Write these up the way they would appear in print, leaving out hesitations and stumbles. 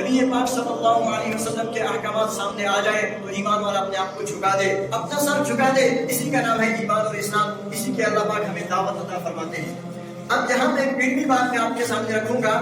نبی پاک صلی اللہ علیہ وسلم کے احکامات سامنے آ جائیں تو ایمان والا اپنے آپ کو جھکا دے، اپنا سر جھکا دے، اسی کا نام ہے ایمان اور اسلام، اسی کے اللہ پاک ہمیں دعوت عطا فرماتے ہیں۔ اب یہاں پہ ایک علمی بات میں آپ کے سامنے رکھوں گا،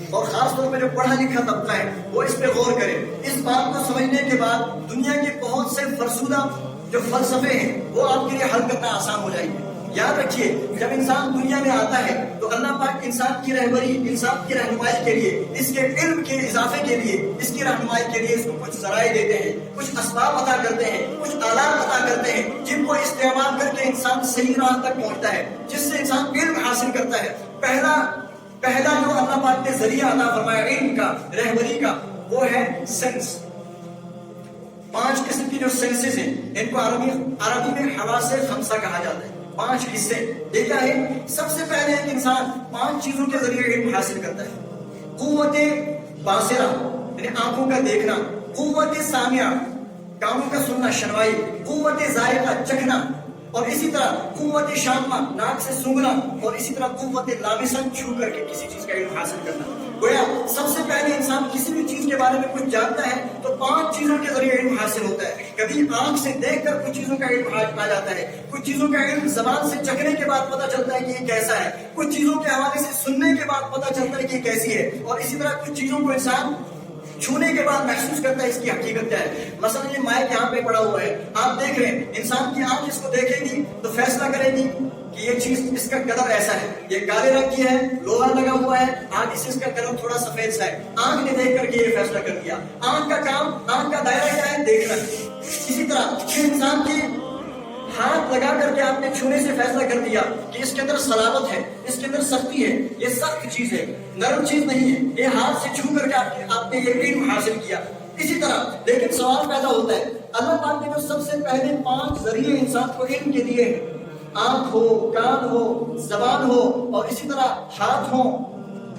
اور خاص طور پہ جو پڑھا لکھا طبقہ ہے وہ اس پہ غور کرے۔ اس بات کو سمجھنے کے بعد دنیا کے بہت سے فرسودہ جو فلسفے ہیں وہ آپ کے لیے حل کرنا آسان ہو جائے گی۔ یاد رکھیے، جب انسان دنیا میں آتا ہے تو اللہ پاک انسان کی رہبری، انسان کی رہنمائی کے لیے، اس کے علم کے اضافے کے لیے، اس کی رہنمائی کے لیے اس کو کچھ ذرائع دیتے ہیں، کچھ اسباب عطا کرتے ہیں، کچھ آلات عطا کرتے ہیں جن کو استعمال کر کے انسان صحیح راہ تک پہنچتا ہے، جس سے انسان علم حاصل کرتا ہے۔ پہلا جو اللہ پاک نے ذریعہ عطا فرمایا علم کا، رہبری کا، وہ ہے سینس۔ 5 قسم کی جو سینسز ہیں ان کو عربی میں حواس خمسہ کہا جاتا ہے، 5 حصے۔ یہ کیا ہے؟ سب سے پہلے ایک انسان 5 چیزوں کے ذریعے علم حاصل کرتا ہے۔ قوت باصرہ یعنی آنکھوں کا دیکھنا، قوت سامعہ کانوں کا سننا، شنوائی، قوت ذائقہ چکھنا، اور اسی طرح قوت شامہ ناک سے سونگھنا، اور اسی طرح قوت لامسہ چھو کر کے کسی چیز کا علم حاصل کرنا۔ گویا سب سے پہلے انسان کسی بھی چیز کے بارے میں کچھ جانتا ہے تو 5 چیزوں کے ذریعے علم حاصل ہوتا ہے۔ کبھی آنکھ سے دیکھ کر کچھ چیزوں کا علم آ جاتا ہے، کچھ چیزوں کا علم زبان سے چکھنے کے بعد پتہ چلتا ہے کہ یہ کیسا ہے، کچھ چیزوں کے حوالے سے سننے کے بعد پتہ چلتا ہے کہ یہ کیسی ہے، اور اسی طرح کچھ چیزوں کو انسان چھونے کے بعد محسوس کرتا ہے اس کی حقیقت کیا ہے۔ مثلا یہ مائک یہاں پہ پڑا ہوا ہے، آپ دیکھ رہے ہیں، انسان کی آنکھ اس کو دیکھے گی تو فیصلہ کرے گی کہ یہ چیز، اس کا کلر ایسا ہے، یہ کالے رنگ کی ہے، لوہا لگا ہوا ہے، آگے سے اس کا کلر تھوڑا سفید سا ہے۔ آنکھ نے دیکھ کر کے یہ فیصلہ کر دیا۔ آنکھ کا کام، آنکھ کا دائرہ کیا ہے؟ دیکھنا۔ اسی طرح پھر انسان کی ہاتھ لگا کر کے آپ نے چھونے سے فیصلہ کر دیا کہ اس کے اندر سلامت ہے، اس کے اندر سختی ہے، یہ سخت چیز ہے، نرم چیز نہیں ہے۔ یہ ہاتھ سے چھو کر کے آپ نے یہ علم حاصل کیا۔ اسی طرح لیکن سوال پیدا ہوتا ہے، اللہ پاک نے جو سب سے پہلے 5 ذریعے انسان کو علم کے دیے ہیں، آنکھ ہو، کان ہو، زبان ہو، اور اسی طرح ہاتھ ہو،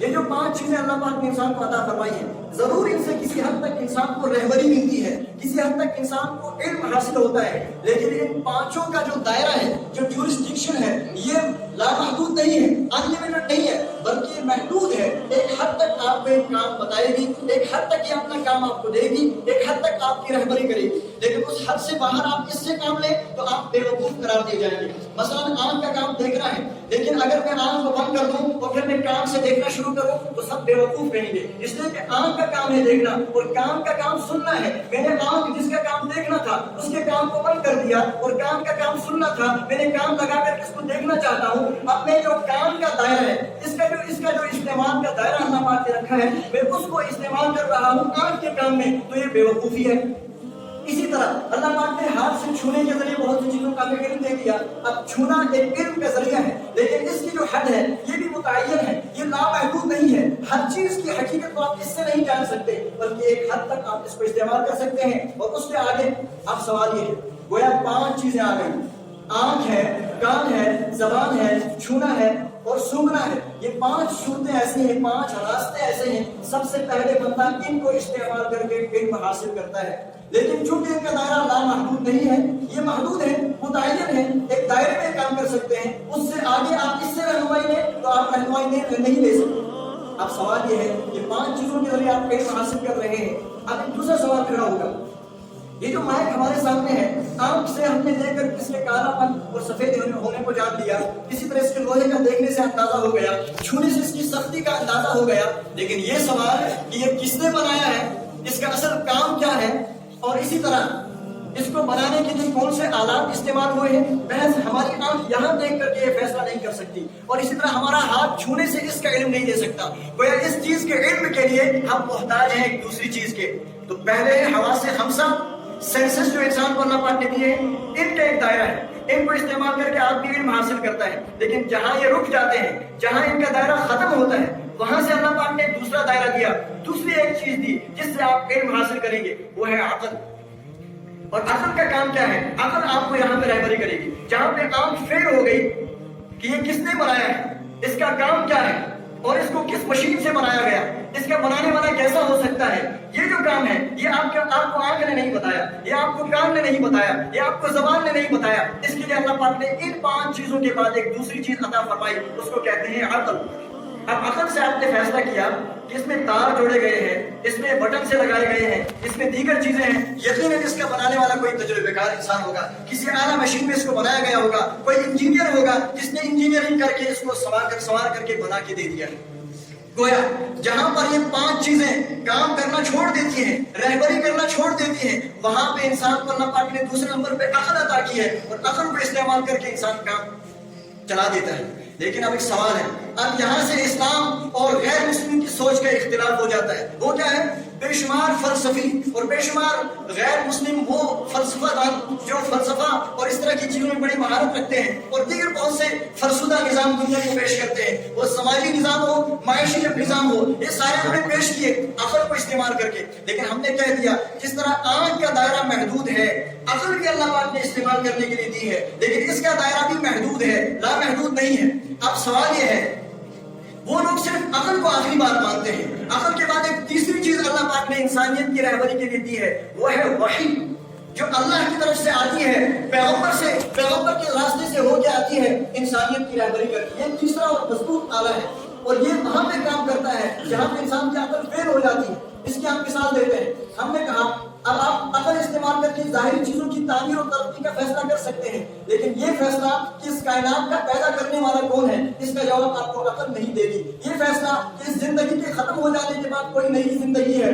یہ جو 5 چیزیں اللہ پاک نے انسان کو عطا فرمائی ہیں، ضرور ان سے کسی حد تک انسان کو رہبری ملتی ہے، کسی حد تک انسان کو علم حاصل ہوتا ہے، لیکن ان 5 کا جو دائرہ ہے، جو جورسڈکشن ہے، یہ لامحدود نہیں ہے، انلمیٹڈ نہیں ہے، بلکہ یہ محدود ہے۔ ایک حد تک آپ کو ایک کام بتائے گی، ایک حد تک یہ اپنا کام آپ کو دے گی، ایک حد تک آپ کی رہبری کرے گی، لیکن اس حد سے باہر آپ اس سے کام لیں تو آپ بے وقوف قرار دیے جائیں گے۔ مثلا آنکھ کا کام دیکھنا ہے، لیکن اگر میں آنکھ کو بند کر دوں اور پھر میں کان سے دیکھنا شروع کروں تو سب بے وقوف کہیں گے، اس لیے کہ آنکھ کا کام ہے دیکھنا اور کان کا کام سننا ہے۔ میں نے آنکھ جس کا کام دیکھنا تھا اس کے کام کو بند کر دیا، اور کان کا کام سننا تھا، میں نے کان لگا کر اس کو دیکھنا چاہتا ہوں۔ اب میں جو کان کا دائرہ ہے، اس کا جو استعمال کا دائرہ اللہ پاک نے رکھا ہے، میں اس کو استعمال کر رہا ہوں آنکھ کے کام میں، تو یہ بے وقوفی ہے۔ اسی طرح اللہ پاک نے ہاتھ سے چھونے کے ذریعے بہت سی چیزوں کا علم دے دیا۔ اب چھونا ایک علم کا ذریعہ ہے، لیکن اس کی جو حد ہے یہ بھی متعین ہے، یہ لامحدود نہیں ہے۔ ہر چیز کی حقیقت کو آپ اس سے نہیں جان سکتے، بلکہ ایک حد تک آپ اس کو استعمال کر سکتے ہیں، اور اس سے آگے اب سوال یہ ہے، گویا 5 چیزیں آ گئی، آنکھ ہے، کان ہے، زبان ہے، چھونا ہے اور سونگھنا ہے۔ یہ 5 صورتیں ایسی ہیں، 5 راستے ایسے ہیں، سب سے پہلے بندہ ان کو استعمال کر کے علم حاصل کرتا ہے، لیکن چونکہ ان کا دائرہ لامحدود نہیں ہے، یہ محدود ہے، متعین ہے، ایک دائرے میں کام کر سکتے ہیں، اس سے آگے آپ اس سے رہنمائی لیں تو آپ رہنمائی نہیں لے سکتے۔ اب سوال یہ ہے، یہ 5 چیزوں کے ذریعے آپ علم حاصل کر رہے ہیں۔ اب ایک دوسرا سوال کھڑا ہوگا، یہ جو مائک ہمارے سامنے ہے، آنکھ سے ہم نے دیکھ کر اس کے کالا پن اور سفید ہونے کو جان لیا، اسی طرح اس کے لوہے کا دیکھنے سے اندازہ ہو گیا، چھونے سے اس کی سختی کا اندازہ ہو گیا، لیکن یہ سوال ہے کہ یہ کس نے بنایا ہے، اس کا اصل کام کیا ہے، اور اسی طرح اس کو بنانے کے لیے کون سے آلات استعمال ہوئے ہیں۔ محض ہماری آنکھ یہاں دیکھ کر کے یہ فیصلہ نہیں کر سکتی، اور اسی طرح ہمارا ہاتھ چھونے سے اس کا علم نہیں دے سکتا۔ گویا اس چیز کے علم کے لیے ہم محتاج ہیں ایک دوسری چیز کے۔ تو پہلے حواس خمسہ، سینسز جو انسان کو اللہ پاک نے دیے ہیں، ان کا ایک دائرہ ہے، ان کو استعمال کر کے آدمی علم حاصل کرتا ہے، لیکن جہاں یہ رک جاتے ہیں، جہاں ان کا دائرہ ختم ہوتا ہے، وہاں سے اللہ پاک نے دوسرا دائرہ دیا، دوسری ایک چیز دی جس سے آپ علم حاصل کریں گے، وہ ہے عقل۔ اور عقل کا کام کیا ہے؟ عقل آپ کو یہاں پہ رہبری کرے گی۔ جہاں پہ آنکھ فیل ہو گئی کہ یہ کس نے بنایا ہے، اس کا کام کیا ہے، اور اس کو کس مشین سے بنایا گیا، اس کا بنانے والا کیسا ہو سکتا ہے، یہ جو کام ہے یہ آپ کو آنکھ نے نہیں بتایا، یہ آپ کو کان نے نہیں بتایا، یہ آپ کو زبان نے نہیں بتایا۔ اس کے لیے اللہ پاک نے ان 5 چیزوں کے بعد ایک دوسری چیز عطا فرمائی، اس کو کہتے ہیں عقل۔ اب عقل سے آپ نے فیصلہ کیا کہ اس میں تار جوڑے گئے ہیں، اس میں بٹن سے لگائے گئے ہیں، اس میں دیگر چیزیں ہیں، یقیناً اس کا بنانے والا کوئی تجربے کار انسان ہوگا، کسی اعلیٰ مشین میں اس کو بنایا گیا ہوگا، کوئی انجینئر ہوگا جس نے انجینئرنگ کر کے اس کو سوار کر کے بنا کے دے دیا ہے۔ گویا جہاں پر یہ 5 چیزیں کام کرنا چھوڑ دیتی ہیں، رہبری کرنا چھوڑ دیتی ہیں، وہاں پہ انسان کو اللہ پاک نے دوسرے نمبر پہ عقل عطا کی ہے، اور عقل کو استعمال کر کے انسان کام چلا دیتا ہے۔ لیکن اب ایک سوال ہے، اب یہاں سے اسلام اور غیر مسلم کی سوچ کا اختلاف ہو جاتا ہے۔ وہ کیا ہے؟ بے شمار فلسفی اور بے شمار غیر مسلم وہ فلسفہ دان جو فلسفہ اور اس طرح کی چیزوں میں بڑی مہارت رکھتے ہیں اور دیگر بہت سے فرسودہ نظام دنیا کو پیش کرتے ہیں، وہ سماجی نظام ہو، معاشی نظام ہو، یہ سارے ہم نے پیش کیے عقل کو استعمال کر کے۔ لیکن ہم نے کہہ دیا جس طرح آنکھ کا دائرہ محدود ہے، عقل بھی اللہ پاک نے استعمال کرنے کے لیے دی ہے، لیکن اس کا دائرہ بھی محدود ہے، لامحدود نہیں ہے۔ اب سوال یہ ہے، وہ لوگ صرف عقل کو آخری بات مانتے ہیں، عقل کے بعد ایک تیسری چیز اللہ پاک نے انسانیت کی رہبری کے لیے دی ہے، وہ ہے وحی، جو اللہ کی طرف سے آتی ہے، پیغمبر کے راستے سے ہو کے آتی ہے، انسانیت کی رہبری کرتی ہے۔ یہ تیسرا اور مضبوط آلہ ہے، اور یہ وہاں پہ کام کرتا ہے جہاں پہ انسان کی عقل فیل ہو جاتی ہے۔ اس کی ہم مثال دیتے ہیں، ہم نے کہا اب آپ عقل استعمال کر کے ظاہری چیزوں کی تعمیر اور ترقی کا فیصلہ کر سکتے ہیں، لیکن یہ فیصلہ کہ اس کائنات کا پیدا کرنے والا کون ہے، اس کا جواب آپ کو عقل نہیں دے گی۔ یہ فیصلہ کہ اس زندگی کے ختم ہو جانے کے بعد کوئی نئی زندگی ہے،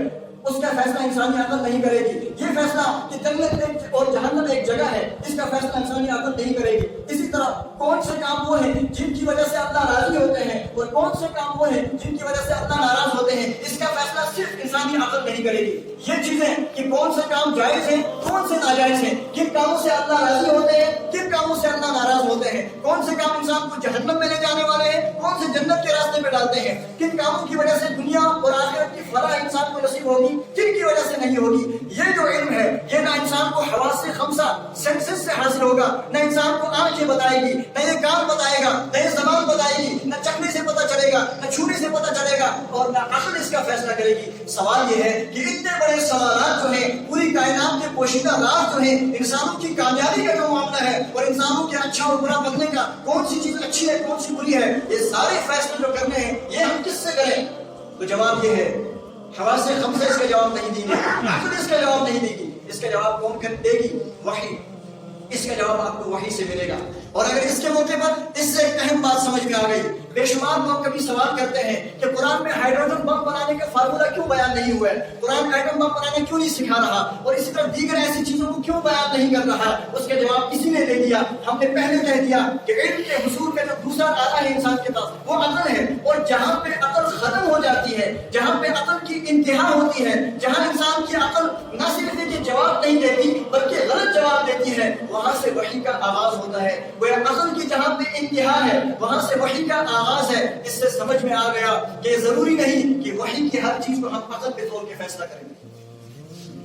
اس کا فیصلہ انسانی عقل نہیں کرے گی۔ یہ فیصلہ کہ جنت اور جہنم ایک جگہ ہے، اس کا فیصلہ انسانی عقل نہیں کرے گی۔ اسی طرح کون سے کام وہ ہیں جن کی وجہ سے اللہ راضی ہوتے ہیں اور کون سے کام وہ ہیں جن کی وجہ سے اللہ ناراض ہوتے ہیں، اس کا فیصلہ صرف انسانی عقل نہیں کرے گی۔ یہ چیزیں کہ کون سے کام جائز ہیں، کون سے ناجائز ہیں، کن کاموں سے اللہ راضی ہوتے ہیں، کن کاموں سے اللہ ناراض ہوتے ہیں، کون سے کام انسان کو جہنم میں لے جانے والے ہیں، کون سے جنت کے راستے میں ڈالتے ہیں، کن کاموں کی وجہ سے دنیا اور آخرت کی فلاح انسان کو نصیب ہوگی، کن کی وجہ سے نہیں ہوگی۔ یہ جو علم ہے یہ نہ انسان کو حواس خمسہ سینسز سے حاصل ہوگا، نہ انسان کو آنکھیں بتائے گی، نہ یہ کان بتائے گا، نہ یہ زبان بتائے گی، نہ چکھنے سے پتہ چلے گا، نہ چھونے سے پتہ چلے گا، اور نہ عقل اس کا فیصلہ کرے گی۔ سوال یہ ہے کہ اتنے بڑے سوالات جو ہیں، پوری کائنات کے پوشیدہ راز جو ہیں، انسانوں کی کامیابی کا جو معاملہ ہے اور انسانوں کے اچھا اور برا بننے کا، کون سی چیز اچھی ہے کون سی بری ہے، یہ سارے فیصلے جو کرنے ہیں یہ ہم کس سے کریں؟ تو جواب یہ ہے حواس خمسہ اس کا جواب نہیں دیں گے، عقل اس کا جواب نہیں دے گی۔ اس کا جواب کون دے گی؟ وحی۔ اس کا جواب آپ کو وحی سے ملے گا۔ اور اگر اس کے موقع پر اس سے ایک اہم بات سمجھ میں آ گئی، بے شمار لوگ کبھی سوال کرتے ہیں کہ قرآن میں ہائیڈروجن بم بنانے کا فارمولہ کیوں بیان نہیں ہوا ہے، قرآن ایٹم بم بنانا کیوں نہیں سکھا رہا، اور اسی طرح دیگر ایسی چیزوں کو کیوں بیان نہیں کر رہا۔ اس کا جواب کسی نے دے دیا، ہم نے پہلے کہہ دیا کہ علم کے حصول کا جو دوسرا آلہ ہے انسان کے پاس وہ عقل ہے، اور جہاں پہ عقل ختم ہو جاتی ہے، جہاں پہ عقل کی انتہا ہوتی ہے، جہاں انسان کی عقل نہ صرف یہ جواب نہیں دیتی بلکہ غلط جواب دیتی ہے، وہاں سے وحی کا آغاز ہوتا ہے۔ وہ عقل کی جہاں پہ انتہا ہے وہاں سے وحی کا آغاز ہے۔ اس سے سمجھ میں آ گیا کہ ضروری نہیں کہ وحی کی ہر چیز کو ہم عقل پہ توڑ کے فیصلہ کریں گے۔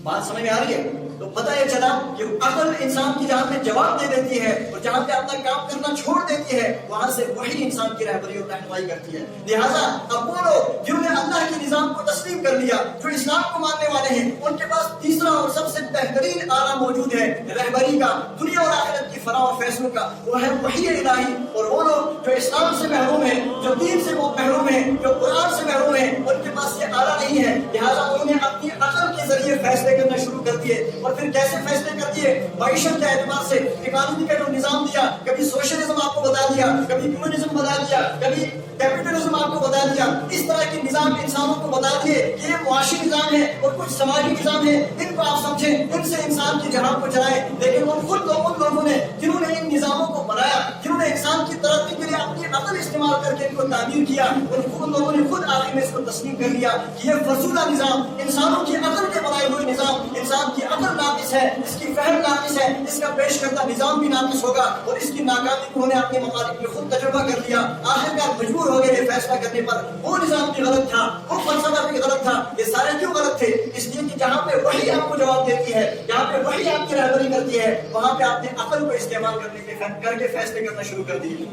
بات سمجھ میں آ رہی ہے؟ تو پتہ یہ چلا کہ عقل انسان کی جہاں پہ جواب دے دیتی ہے اور جہاں پہ اپنا کام کرنا چھوڑ دیتی ہے وہاں سے وحی انسان کی رہبری اور رہنمائی کرتی ہے۔ لہٰذا اب وہ لوگ جنہوں نے اللہ کے نظام کو تسلیم کر لیا، جو اسلام کو ماننے والے ہیں، ان کے پاس تیسرا اور سب سے بہترین آلہ موجود ہے رہبری کا، دنیا اور آخرت کی فلاح و فیصلوں کا، وہ ہے وحی الہی۔ اور وہ لوگ جو اسلام سے محروم ہیں، جو دین سے وہ محروم ہیں، جو قرآن سے محروم ہیں، ان کے پاس یہ آلہ نہیں ہے، لہٰذا انہوں نے اپنی عقل کے ذریعے فیصلے کرنا شروع کر دیے۔ اور پھر کیسے فیصلے کر دیے؟ معیشت کے اعتبار سے اکانومی کا جو نظام دیا، کبھی سوشلزم آپ کو بتا دیا، کبھی کمیونزم بتا دیا، کبھی کیپٹلزم آپ کو بتا دیا، اس طرح کے نظام انسانوں کو بتا دیے کہ یہ معاشی نظام ہے اور کچھ سماجی نظام ہے، ان کو آپ سمجھیں، ان سے انسان کی جہاں کو چلائیں۔ لیکن ان لوگوں نے جنہوں نے ان نظاموں کو بنایا، جنہوں نے انسان کی ترقی کے لیے اپنی عقل استعمال کر کے ان کو تعمیر کیا، ان لوگوں نے خود آخر میں اس کو تسلیم کر لیا کہ یہ فرسودہ نظام، انسانوں کی عقل کے بنائے ہوئے نظام، انسان کی عقل ناقص ہے، اس کی فہم ناقص ہے، اس کا پیش کردہ نظام بھی ناقص ہوگا، اور اس کی ناکامی انہوں نے اپنے ممالک میں خود تجربہ کر لیا۔ آخرکار مجبور ہو گئے فیصلہ کرنے پر، وہ نظام بھی غلط تھا، وہ فلسفہ بھی غلط تھا۔ یہ سارے کیوں غلط تھے؟ اس لیے کہ جہاں پہ وحی آپ کو جواب دیتی ہے، جہاں پہ وحی آپ کی رہبری کرتی ہے، وہاں پہ آپ نے عقل کو استعمال کر کے فیصلے کرنا شروع کر دیے۔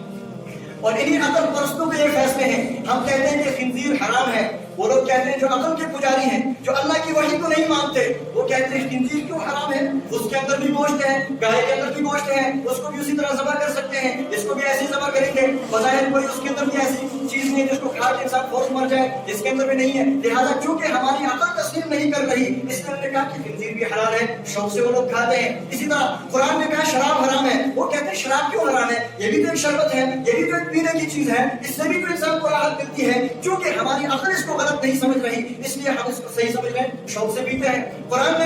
اور انہیں عقل پرستوں کے یہ فیصلے ہیں۔ ہم کہتے ہیں کہ خنزیر حرام ہے، وہ لوگ کہتے ہیں جو عقل کے پجاری ہیں، جو اللہ کی وحی کو نہیں مانتے، وہ کہتے ہیں خنزیر کیوں حرام ہے؟ اس کے اندر بھی گوشت ہے، گائے کے اندر بھی گوشت ہے، اس کو بھی اسی طرح ذبح کر سکتے ہیں، اس کو بھی ایسے ہی ذبح کریں گے، بظاہر کوئی اس کے اندر بھی ایسی چیز نہیں ہے جس کو کھا کے انسان فوراً مر جائے، اس کے اندر بھی نہیں ہے، لہٰذا چونکہ ہماری عقل تسلیم نہیں کر رہی اس لیے انہوں نے کہا کہ خنزیر بھی حلال ہے، شوق سے وہ لوگ کھاتے ہیں۔ اسی طرح قرآن نے کہا شراب حرام ہے، وہ کہتے ہیں شراب کیوں حرام ہے؟ یہ بھی تو ایک شربت ہے، یہ بھی تو ایک پینے کی چیز ہے، اس سے بھی تو انسان کو راحت ملتی ہے، چونکہ ہماری عقل اس کو غلط نہیں سمجھ رہی اس لیے ہم اس کو صحیح سمجھ رہے ہیں، شوق سے پیتے ہیں۔ قرآن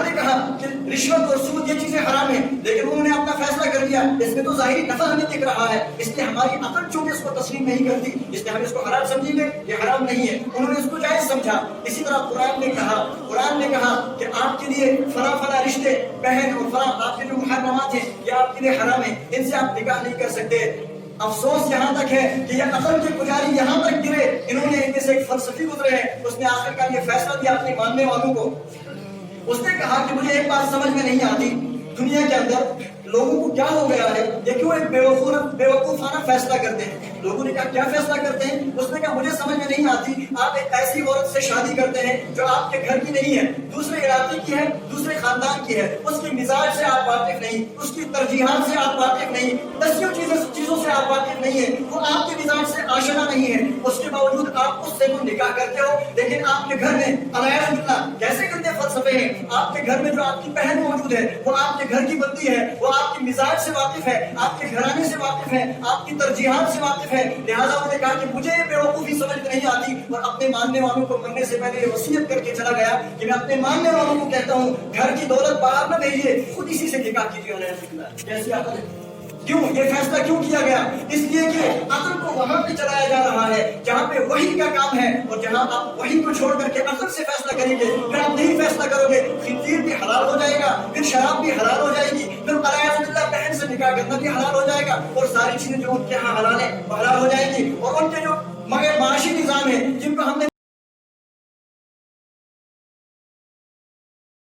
نے کہا کہ رشوت اور سود یہ چیزیں حرام ہیں، لیکن انہوں نے اپنا فیصلہ کر لیا اس میں تو ظاہری نفع ہمیں دکھ رہا ہے، اس لیے ہماری عقل چونکہ اس کو تسلیم نہیں کرتی اس لیے ہم اس کو حرام سمجھیں گے، یہ حرام نہیں ہے، انہوں نے اس کو جائز سمجھا۔ اسی طرح قرآن نے کہا کہ آپ کے لیے فلاں رشتے بہن اور فلاں آپ کے جو محرمات ہیں یہ آپ کے لیے حرام ہیں، ان سے آپ نکاح نہیں کر سکتے۔ افسوس یہاں تک ہے کہ یہ عقل کے پجاری یہاں تک گرے، انہوں نے ان میں سے ایک فلسفی گزرے ہیں، اس نے آخر کار یہ فیصلہ دیا اپنے ماننے والوں کو، اس نے کہا کہ مجھے ایک بات سمجھ میں نہیں آتی، دنیا کے اندر لوگوں کو کیا ہو گیا ہے، یہ کیوں ایک بیوقوفانہ فیصلہ کرتے ہیں؟ لوگوں نے کہا کیا فیصلہ کرتے ہیں؟ اس نے کہا مجھے سمجھ میں نہیں آتی، آپ ایک ایسی عورت سے شادی کرتے ہیں جو آپ کے گھر کی نہیں ہے، دوسرے علاقے کی ہے، دوسرے خاندان کی ہے، اس کے مزاج سے آپ واقف نہیں، اس کی ترجیحات سے آپ واقف نہیں، دسیوں چیزوں سے آپ واقف نہیں ہیں، وہ آپ کے مزاج سے آشنا نہیں ہے، اس کے باوجود آپ اس سے وہ نکاح کرتے ہو، لیکن آپ کے گھر میں علیہ باللہ کیسے گندے فلسفے ہیں، آپ کے گھر میں جو آپ کی بہن موجود ہے وہ آپ کے گھر کی بندی ہے، وہ آپ کے مزاج سے واقف ہے، آپ کے گھرانے سے واقف ہے، آپ کی ترجیحات سے واقف ہے، لہٰذا انہوں نے کہا کہ مجھے یہ بیوقوفی سمجھ میں نہیں آتی، اور اپنے ماننے والوں کو مرنے سے پہلے یہ وصیت کر کے چلا گیا کہ میں اپنے ماننے والوں کو کہتا ہوں گھر کی دولت باہر نہ بھیجیے، خود اسی سے نکاح کیجیے۔ کیسی عقل ہے؟ کیوں یہ فیصلہ کیوں کیا گیا؟ اس لیے کہ عقل کو وہاں پہ چلایا جا رہا ہے جہاں پہ وحی کا کام ہے، اور جہاں آپ وحی کو چھوڑ کر کے عقل سے فیصلہ کریں گے، پھر آپ نہیں فیصلہ کرو گے، خنزیر بھی حلال ہو جائے گا، پھر شراب بھی حلال ہو جائے گی، پھر علیہ باللہ بہن سے نکاح کرنا بھی حلال ہو جائے گا، اور ساری چیزیں جو ان کے یہاں حلال ہیں وہ حلال ہو جائیں گی، اور ان کے جو مگر معاشی نظام ہے جن کو ہم نے